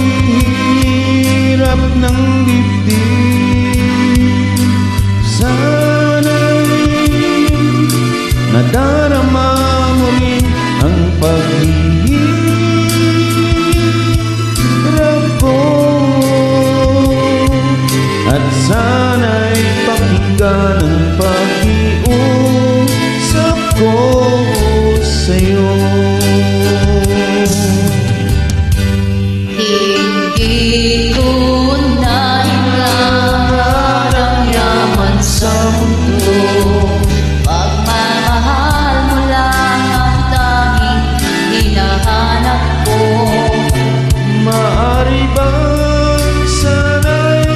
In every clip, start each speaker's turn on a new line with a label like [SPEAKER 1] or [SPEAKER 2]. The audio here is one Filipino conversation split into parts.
[SPEAKER 1] Paghihirap ng dibdib, sana'y nadarama mo rin ang paghihirap ko, at sana'y pakinggan ang pag-iusap ko sa'yo.
[SPEAKER 2] Hindi ko na nararamdaman sa mundo, pagmamahal mo lang ang tanging hinahanap ko.
[SPEAKER 1] Maaari bang sana'y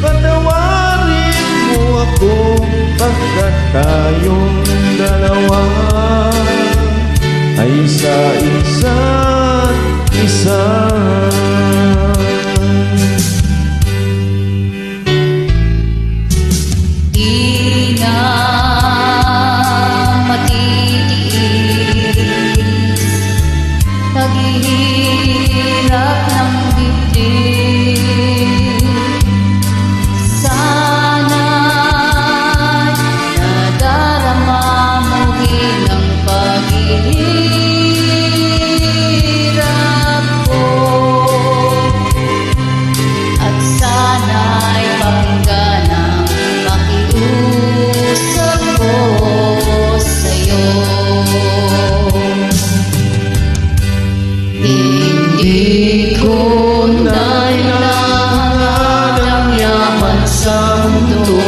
[SPEAKER 1] patawarin mo ako, pagkat tayong dalawa ay sa isa't isa.
[SPEAKER 2] Di na matitiis, naghihirap ng dibdib, sana'y nadarama mo rin ang paghihirap ko, at sana'y pakinggan ang pakiusap ko sa'yo. Hindi ko na hinahanap ang yaman sa mundo,